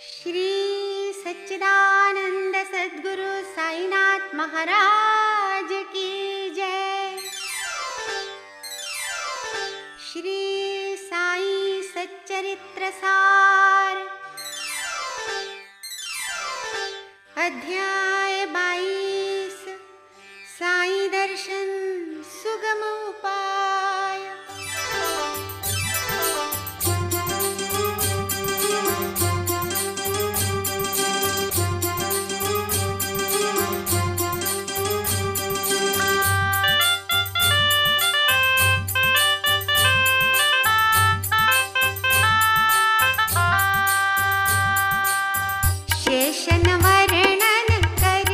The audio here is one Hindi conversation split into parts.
श्री सच्चिदानंद सद्गुरु साईनाथ महाराज की जय। श्री साई सच्चरित्र सार अध्याय 22 साई दर्शन सुगम उपाय। शेषन वर्णन कर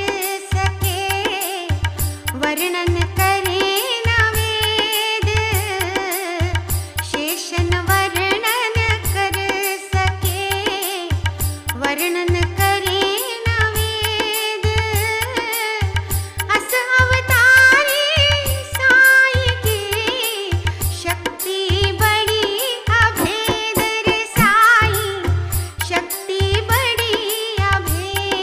सके, वर्णन करे न वेद। शेषन वर्णन कर सके, वर्णन करे न वेद। अस अवतारी साई की शक्ति बड़ी अभेद रे साई, शक्ति बड़ी अभेद।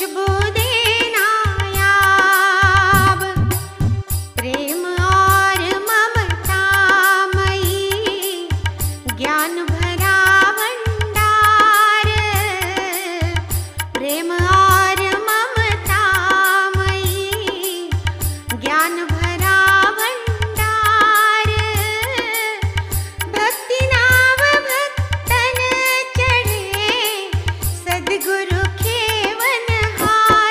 खुशबू देना याब, प्रेम और ममतामयी ज्ञान भरा भंडार, प्रेम और ममतामयी ज्ञान भरा भंडार, भक्ति नाव भक्तन चढ़े सद्गुरु खेवनहार।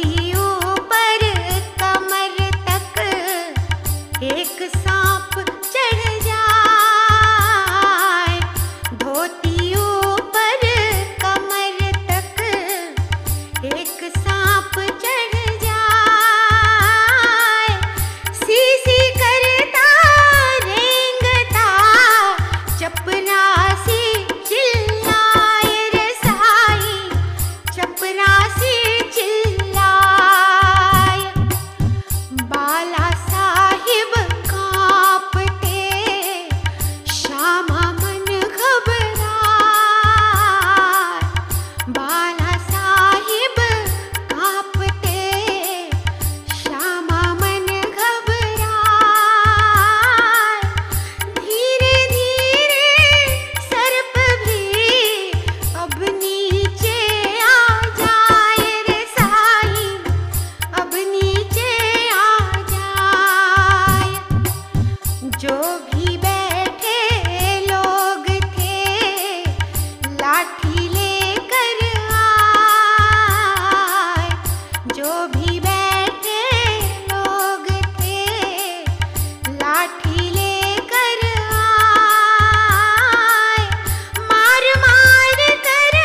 धोती ऊपर कमर तक एक सांप चढ़ जाए, धोती ऊपर कमर तक एक सांप चढ़ जाए, सी सी करता रेंगता चपरासी चिल्लाए रे साईं, चपरासी चिल्लाए। बाला साहिब कांपते, श्यामा मन घबराए, बाला साहिब कांपते, श्यामा मन घबराए। धीरे धीरे सर्प भी अब नीचे आ जाए रे साईं, अब नीचे आ जाए। जो भी बैठे लोग थे लाठी लेकर आए, जो भी बैठे लोग थे लाठी लेकर आए। मार मार कर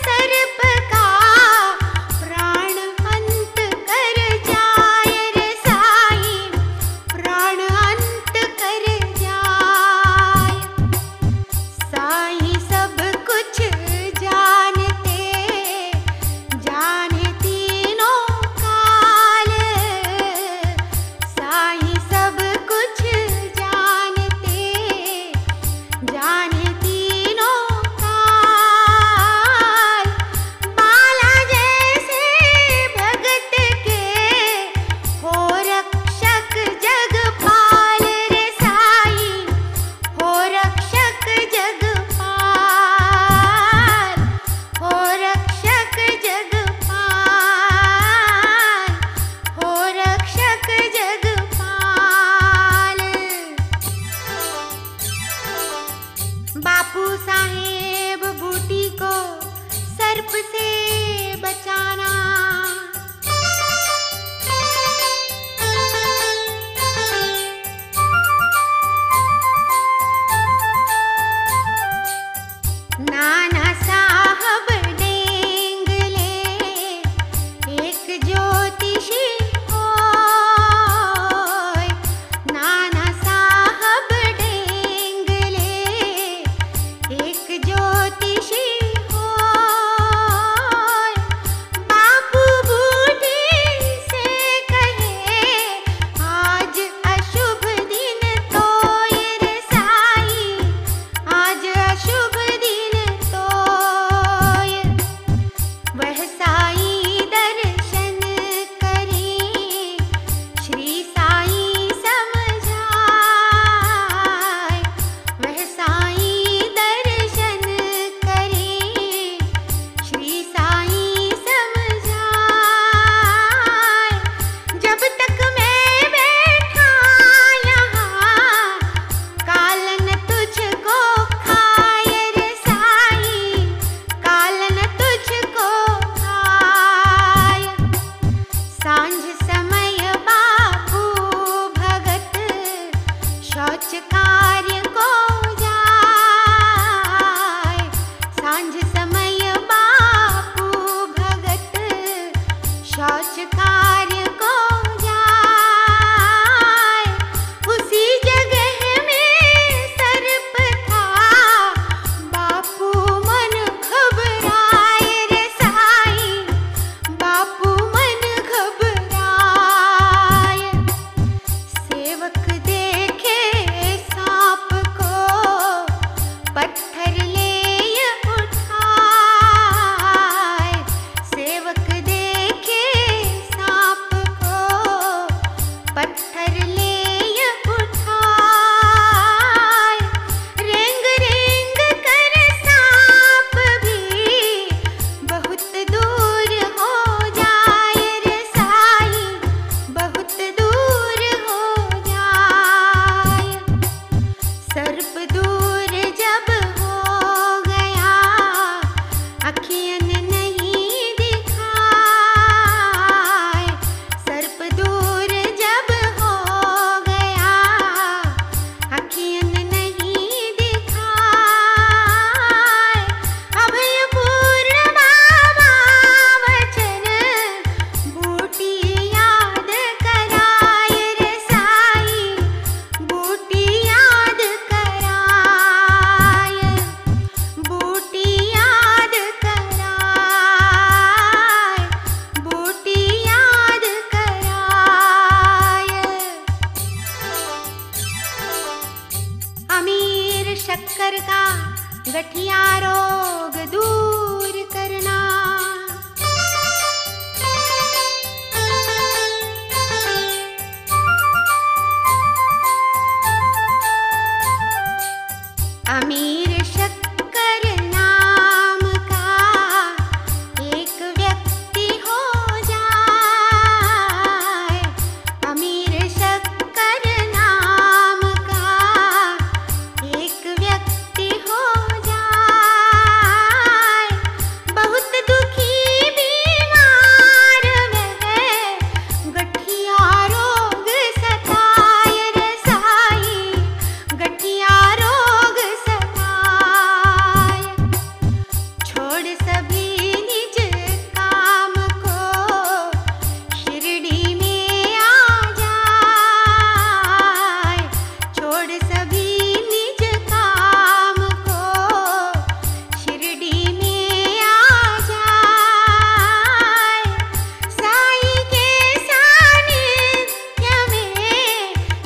सर्प का प्राण अंत कर जाए रे साईं, प्राण अंत कर जाए। साईं सब कुछ जानते, जाने तीनों काल, साईं सब कुछ जानते, जाने तीनों काल। बाला जैसे भगत के हो रक्षक जगपाल रे साईं, हो रक्षक जगपाल, हो रक्षक जगपाल, हो रक्षक जगपाल। बापू साहेब बूटी को सर्प से बचाना, नाना साहब डेंगले एक ज्योतिषी होय, नाना साहब डेंगले एक ज्योतिषी होय। बापू बूटी से कहे आज अशुभ दिन तोय रे साईं, आज अशुभ दिन तोय। वह साईं दर्शन करें, श्री साईं समझाए, वह साईं दर्शन करें, श्री साईं समझाए। जब तक मैं बैठा यहाँ कालन तुझको खाए रे साईं, कालन तुझको खाए। सांझ समय बापू भगत शौच कार्य को जाए, सांझ समय बापू भगत शौच कार्य को जाए। उसी जगह में सर्प था, बापू मन घबराए रे साईं, बापू मन घबराए। सेवक देखे सांप को पत्थर ले उठाए, सेवक देखे सांप गठिया रोग दूर करना। अमीर शक्कर नाम का एक व्यक्ति हो जाए, अमीर शक्कर नाम का एक व्यक्ति हो जाए। बहुत दुखी बीमार वह गठिया रोग सताए रे साईं, गठिया रोग सताए। छोड़ सभी निज काम को शिरडी में आ जाए, छोड़ सभी निज काम को शिरडी में आ जाए। साईं के सानिध्य में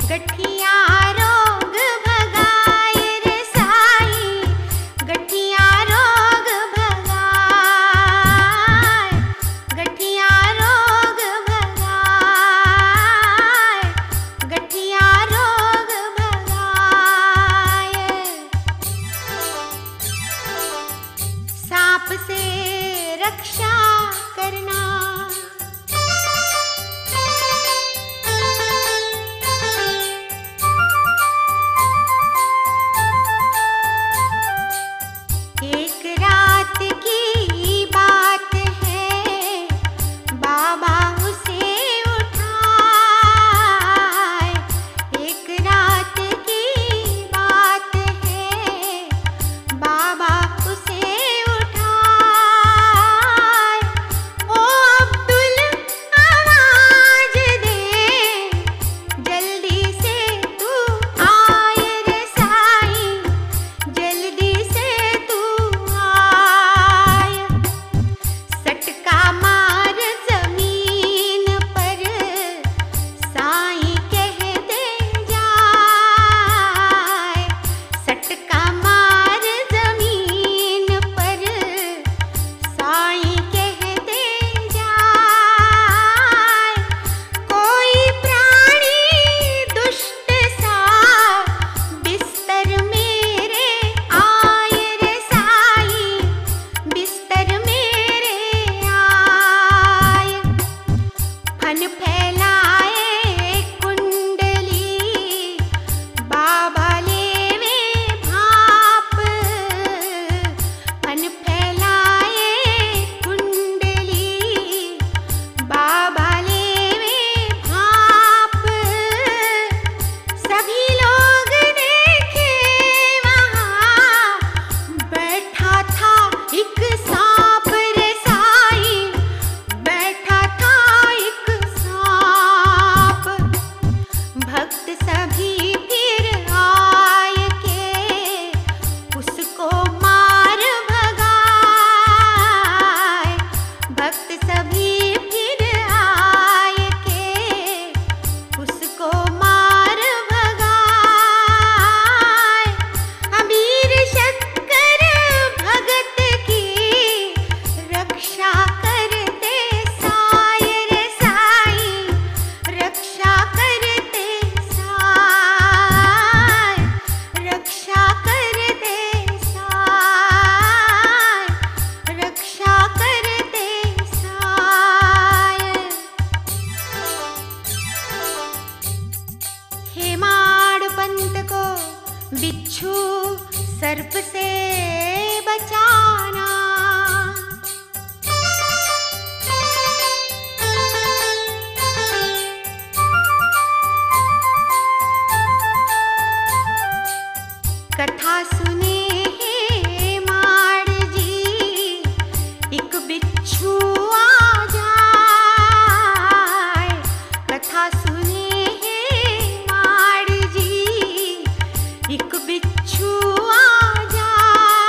गठिया रोग भगाए रे साईं, गठिया रोग भगाए, गठिया रोग भगाए, गठिया रोग भगाए। सांप से रक्षा करना। एक रात की बात है, बाबा उसे उठाए। एक रात की बात है, बाबा उसे उठाए। ओ अब्दुल आवाज दे, जल्दी से तू आए रे साईं, जल्दी से तू आए। सटका मार जमीन पर, साईं कह दे जाए। सटका मार जमीन पर, साईं कह दे जाए। कोई प्राणी दुष्ट सा बिस्तर मेरे आए रे साईं, बिस्तर मेरे आए। फन फैलाए कुंडली, बाबा लेवे भाप। फन फैलाए कुंडली, बाबा लेवे भाप। सभी लोग देखे वहाँ बैठा था एक सांप रे साईं, बैठा था एक सांप। भक्त सभी फिर आए के उसको मार भगाए। भक्त सभी फिर आए के उसको मार भगाए। अमीर शक्कर भगत की रक्षा करते साए रे साईं, रक्षा करते साए, रक्षा करते साए, रक्षा करते साए। हेमाड़ पंत को बिच्छू सर्प से बचाना। कथा सुने हेमाड़ जी, एक बिच्छू आ जाए। कथा सुने हेमाड़ जी, एक बिच्छू आ जाए।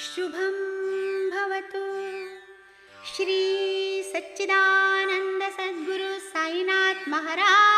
शुभं भवतु। श्री सच्चिदानंद सद्गुरु साईनाथ महाराज